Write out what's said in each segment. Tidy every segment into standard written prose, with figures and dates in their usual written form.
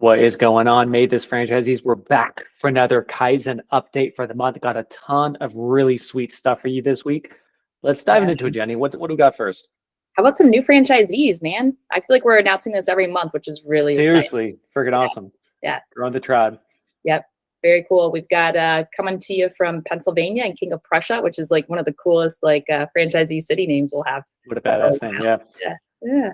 What is going on, MaidThis franchisees? We're back for another Kaizen update for the month. Got a ton of really sweet stuff for you this week. Let's dive Yeah. into it, Jenny. What do we got first? How about some new franchisees, man? I feel like we're announcing this every month, which is really exciting. Seriously, freaking awesome. Yeah. Growing the tribe. Yep. Very cool. We've got coming to you from Pennsylvania and King of Prussia, which is like one of the coolest franchisee city names we'll have. What a badass name. Yeah. Yeah. Yeah.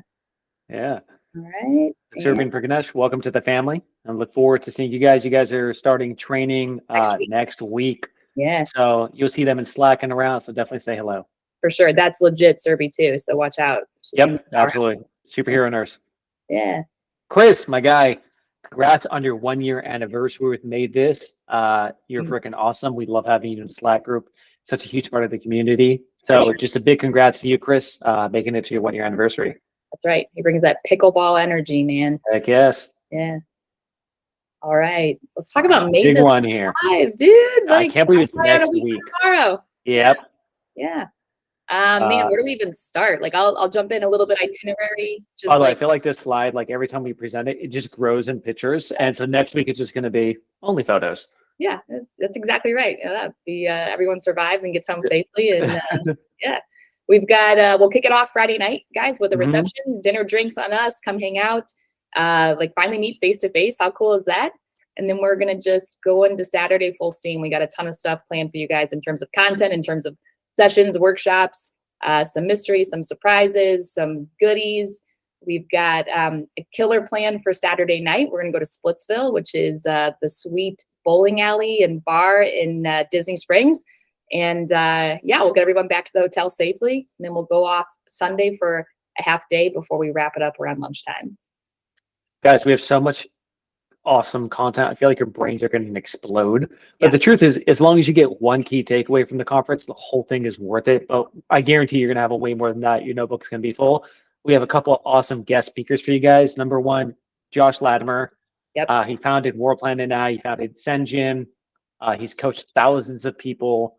Yeah. All right. Serving for Ganesh, welcome to the family. I look forward to seeing you guys. You guys are starting training next week. Yeah, So you'll see them in slacking around. So definitely say hello. for sure. That's legit Serby too. So watch out. She's gonna Yep, be powerhouse. absolutely. Superhero nurse. Yeah. Chris, my guy, congrats on your 1 year anniversary with MaidThis. You're Mm. freaking awesome. We love having you in the Slack group. Such a huge part of the community. So just a big congrats to you, Chris, making it to your 1 year anniversary. That's right. He brings that pickleball energy, man. Heck yes. Yeah. All right. Let's talk about Big MaidThis one here. live, dude. I can't believe it's next week. Tomorrow. Yep. Yeah. Man, where do we even start? Like, I'll jump in a little bit itinerary. Just Although I like, feel like this slide, like every time we present it, it just grows in pictures. And so next week it's just going to be only photos. yeah, that's exactly right. Everyone survives and gets home safely. And yeah, we've got, we'll kick it off Friday night, guys, with a reception, dinner, drinks on us, come hang out, like finally meet face to face. How cool is that? And then we're going to just go into Saturday full steam. We got a ton of stuff planned for you guys in terms of content, in terms of sessions, workshops, some mysteries, some surprises, some goodies. We've got a killer plan for Saturday night. We're going to go to Splitsville, which is the sweet bowling alley and bar in Disney Springs. And yeah, we'll get everyone back to the hotel safely. And then we'll go off Sunday for a half day before we wrap it up around lunchtime. Guys, we have so much awesome content. I feel like your brains are going to explode. But the truth is, as long as you get one key takeaway from the conference, the whole thing is worth it. But I guarantee you're going to have a way more than that. Your notebook's going to be full. We have a couple of awesome guest speakers for you guys. Number one, Josh Latimer. Yep. He founded World Planet Now. He founded Send Gym. He's coached thousands of people.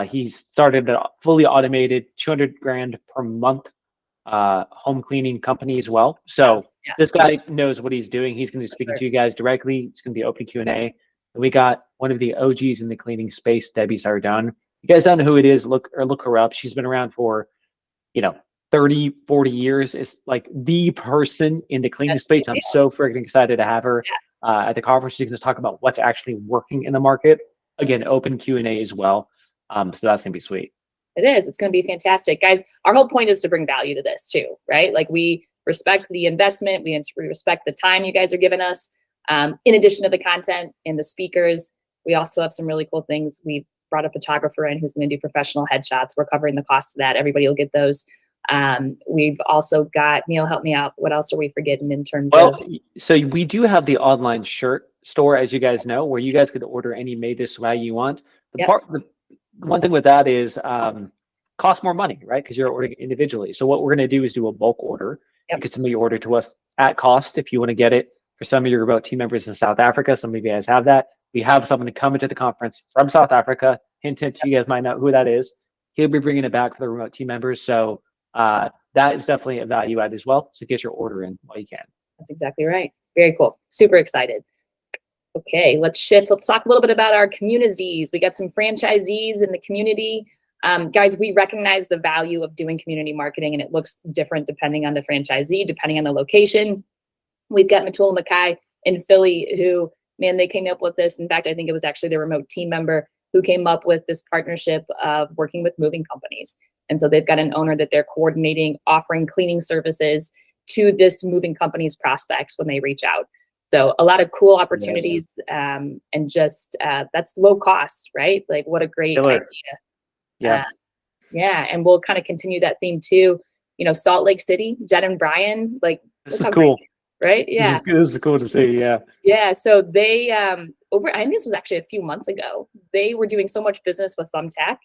He started a fully automated 200 grand per month home cleaning company as well. So this guy knows what he's doing. He's going to be speaking to you guys directly. It's going to be open Q&A. And we got one of the OGs in the cleaning space, Debbie Sardone. You guys don't know who it is, look her up. She's been around for, 30, 40 years. Is like the person in the cleaning space. I'm so freaking excited to have her at the conference. She's going to talk about what's actually working in the market. Again, open Q&A as well. So that's going to be sweet. It is. It's going to be fantastic. Guys, our whole point is to bring value to this too, right? Like, we respect the investment. We respect the time you guys are giving us. In addition to the content and the speakers, we also have some really cool things. We brought a photographer in who's going to do professional headshots. We're covering the cost of that. Everybody will get those. We've also got, Neil, help me out. What else are we forgetting in terms of? So we do have the online shirt store, as you guys know, where you guys could order any MaidThis swag you want. The one thing with that is cost more money, right? Because you're ordering individually. So what we're going to do is do a bulk order. You can submit your order to us at cost if you want to get it. For some of your remote team members in South Africa, some of you guys have that. We have someone to come into the conference from South Africa. Hint, hint, you guys might know who that is. He'll be bringing it back for the remote team members. So that is definitely a value add as well. So get your order in while you can. That's exactly right. Very cool. Super excited. Okay, let's shift. Let's talk a little bit about our communities. We got some franchisees in the community. Guys, we recognize the value of doing community marketing, and it looks different depending on the franchisee, depending on the location. We've got Matula Mackay in Philly who, man, they came up with this. In fact, I think it was actually their remote team member who came up with this partnership of working with moving companies. And so they've got an owner that they're coordinating, offering cleaning services to this moving company's prospects when they reach out. So a lot of cool opportunities, and just that's low cost, right? Like, what a great idea. Yeah. Yeah. And we'll kind of continue that theme too. Salt Lake City, Jen and Brian, like, this is cool. Right? Yeah. This is cool to see. Yeah. Yeah. So they, I think this was actually a few months ago, they were doing so much business with Thumbtack.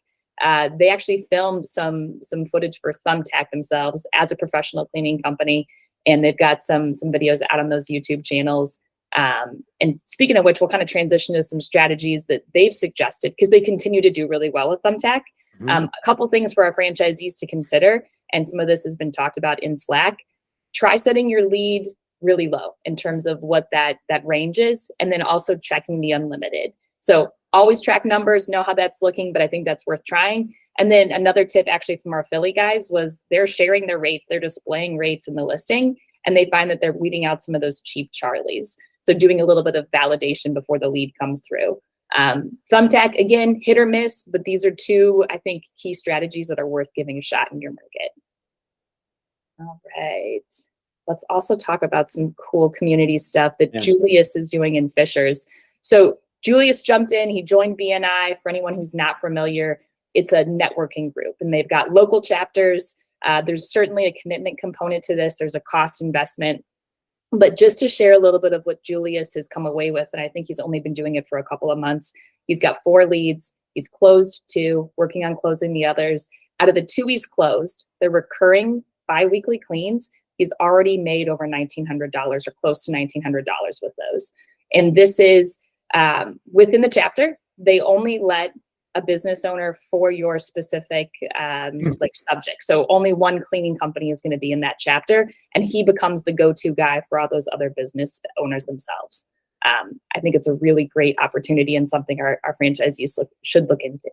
They actually filmed some footage for Thumbtack themselves as a professional cleaning company. And they've got some videos out on those YouTube channels. And speaking of which, we'll kind of transition to some strategies that they've suggested because they continue to do really well with Thumbtack. A couple things for our franchisees to consider, and some of this has been talked about in Slack. Try setting your lead really low in terms of what that range is, and then also checking the unlimited. So always track numbers, know how that's looking, but I think that's worth trying. And then another tip actually from our Philly guys was they're sharing their rates, they're displaying rates in the listing, and they find that they're weeding out some of those cheap Charlies. So doing a little bit of validation before the lead comes through. Thumbtack, again, hit or miss, but these are two, I think, key strategies that are worth giving a shot in your market. All right. Let's also talk about some cool community stuff that Julius is doing in Fishers. So Julius jumped in, he joined BNI. For anyone who's not familiar, it's a networking group, and they've got local chapters. There's certainly a commitment component to this. There's a cost investment. But just to share a little bit of what Julius has come away with, and I think he's only been doing it for a couple of months. He's got 4 leads. He's closed 2, working on closing the others. Out of the 2 he's closed, the recurring bi-weekly cleans, he's already made over $1,900 or close to $1,900 with those. And this is within the chapter. They only let a business owner for your specific like subject. So only one cleaning company is going to be in that chapter, and he becomes the go-to guy for all those other business owners themselves. I think it's a really great opportunity and something our franchisees should look into.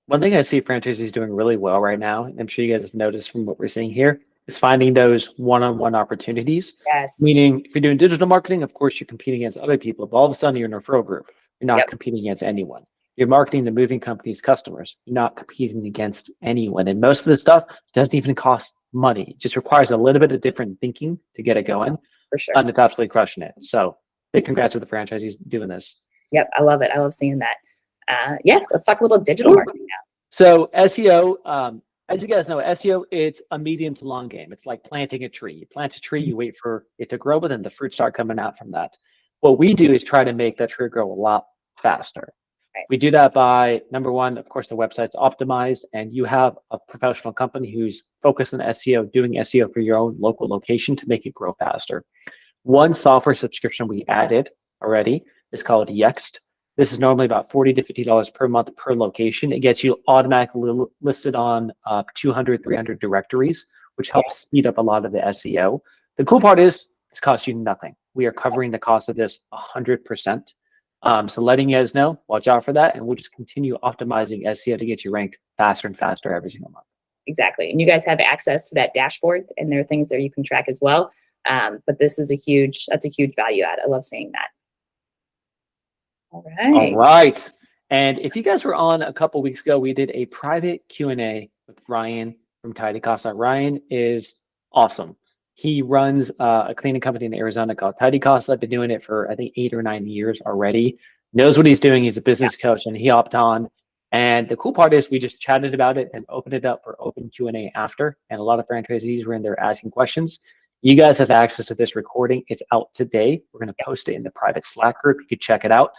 One thing I see franchisees doing really well right now, and I'm sure you guys have noticed from what we're seeing here, is finding those one-on-one opportunities. Yes. Meaning, if you're doing digital marketing, of course, you're competing against other people, but all of a sudden you're in a referral group. You're not competing against anyone. You're marketing the moving company's customers. You're not competing against anyone. And most of this stuff doesn't even cost money. It just requires a little bit of different thinking to get it going. For sure. And it's absolutely crushing it. So big congrats to the franchisees doing this. Yep, I love it. I love seeing that. Yeah, let's talk a little digital marketing now. So SEO, as you guys know, SEO, it's a medium to long game. It's like planting a tree. You plant a tree, you wait for it to grow, but then the fruit start coming out from that. What we do is try to make that tree grow a lot faster. Right. We do that by, number one, of course, the website's optimized, and you have a professional company who's focused on SEO, doing SEO for your own local location to make it grow faster. One software subscription we added already is called Yext. This is normally about $40 to $50 per month per location. It gets you automatically listed on 200, 300 directories, which helps speed up a lot of the SEO. The cool part is this costs you nothing. We are covering the cost of this 100%. So letting you guys know, watch out for that, and we'll just continue optimizing SEO to get you ranked faster and faster every single month. Exactly. And you guys have access to that dashboard, and there are things there you can track as well. But this is that's a huge value add. I love seeing that. All right. All right. And if you guys were on a couple weeks ago, we did a private Q&A with Ryan from Tidy Casa. Ryan is awesome. He runs a cleaning company in Arizona called Tidy Casa. I've been doing it for, I think, 8 or 9 years already. Knows what he's doing. He's a business coach, and he hopped on. And the cool part is we just chatted about it and opened it up for open Q&A after. And a lot of franchisees were in there asking questions. You guys have access to this recording. It's out today. We're going to post it in the private Slack group. You can check it out.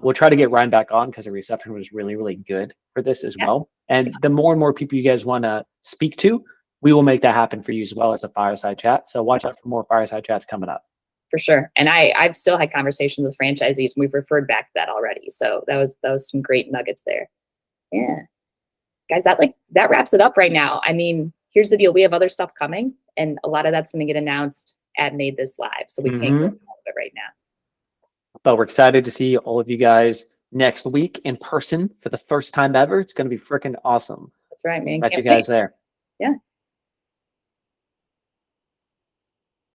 We'll try to get Ryan back on because the reception was really, really good for this as well. And the more and more people you guys want to speak to, we will make that happen for you as well as a fireside chat. So watch out for more fireside chats coming up. For sure. And I've still had conversations with franchisees, and we've referred back to that already. So that was some great nuggets there. Yeah. Guys, that wraps it up right now. I mean, here's the deal. We have other stuff coming, and a lot of that's going to get announced at MaidThis Live. So we can't go into all of it right now. But we're excited to see all of you guys next week in person for the first time ever. It's going to be freaking awesome. That's right, man. Catch you guys there. Yeah.